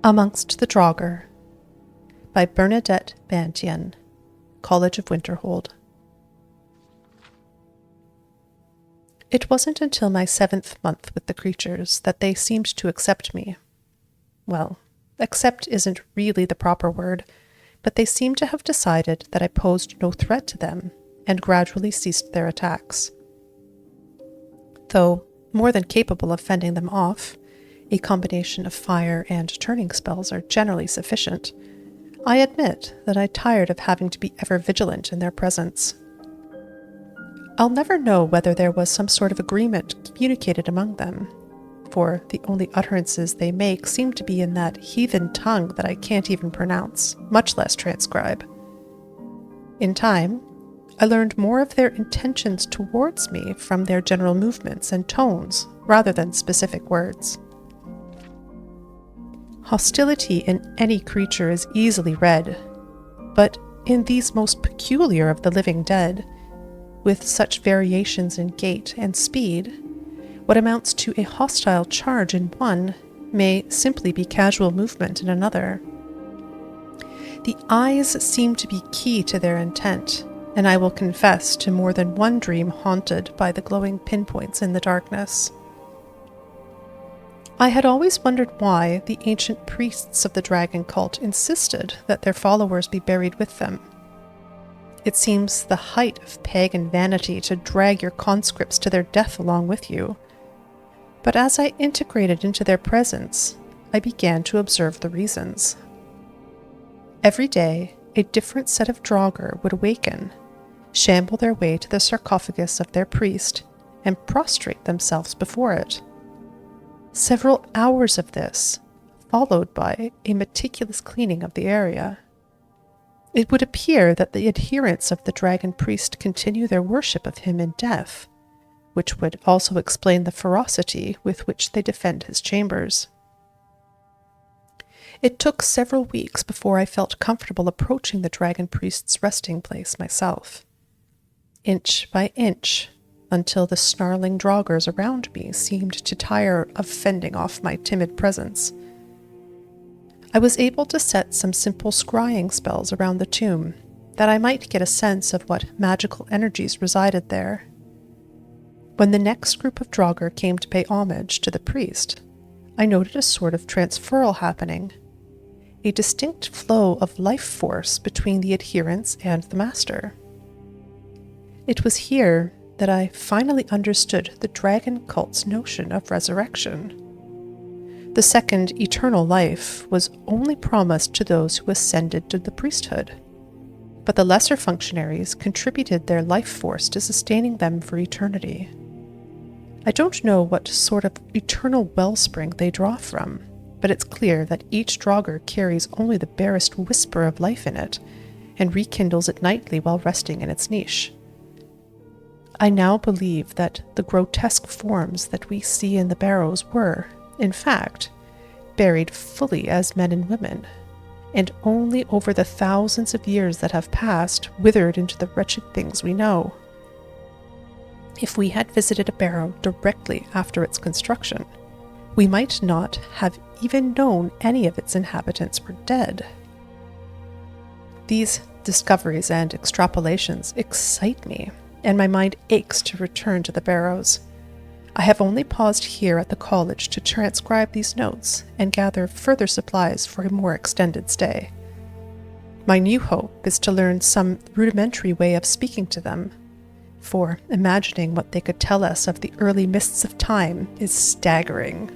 Amongst the Draugr by Bernadette Bantian, College of Winterhold. It wasn't until my 7th month with the creatures that they seemed to accept me. Well, accept isn't really the proper word, but they seemed to have decided that I posed no threat to them and gradually ceased their attacks. Though more than capable of fending them off, a combination of fire and turning spells are generally sufficient, I admit that I tired of having to be ever vigilant in their presence. I'll never know whether there was some sort of agreement communicated among them, for the only utterances they make seem to be in that heathen tongue that I can't even pronounce, much less transcribe. In time, I learned more of their intentions towards me from their general movements and tones, rather than specific words. Hostility in any creature is easily read, but in these most peculiar of the living dead, with such variations in gait and speed, what amounts to a hostile charge in one may simply be casual movement in another. The eyes seem to be key to their intent, and I will confess to more than one dream haunted by the glowing pinpoints in the darkness. I had always wondered why the ancient priests of the dragon cult insisted that their followers be buried with them. It seems the height of pagan vanity to drag your conscripts to their death along with you. But as I integrated into their presence, I began to observe the reasons. Every day, a different set of Draugr would awaken, shamble their way to the sarcophagus of their priest, and prostrate themselves before it. Several hours of this, followed by a meticulous cleaning of the area. It would appear that the adherents of the dragon priest continue their worship of him in death, which would also explain the ferocity with which they defend his chambers. It took several weeks before I felt comfortable approaching the dragon priest's resting place myself. Inch by inch, until the snarling Draugrs around me seemed to tire of fending off my timid presence. I was able to set some simple scrying spells around the tomb, that I might get a sense of what magical energies resided there. When the next group of Draugr came to pay homage to the priest, I noted a sort of transferal happening, a distinct flow of life force between the adherents and the master. It was here that I finally understood the dragon cult's notion of resurrection. The second eternal life was only promised to those who ascended to the priesthood, but the lesser functionaries contributed their life force to sustaining them for eternity. I don't know what sort of eternal wellspring they draw from, but it's clear that each Draugr carries only the barest whisper of life in it, and rekindles it nightly while resting in its niche. I now believe that the grotesque forms that we see in the barrows were, in fact, buried fully as men and women, and only over the thousands of years that have passed withered into the wretched things we know. If we had visited a barrow directly after its construction, we might not have even known any of its inhabitants were dead. These discoveries and extrapolations excite me, and my mind aches to return to the barrows. I have only paused here at the college to transcribe these notes and gather further supplies for a more extended stay. My new hope is to learn some rudimentary way of speaking to them, for imagining what they could tell us of the early mists of time is staggering.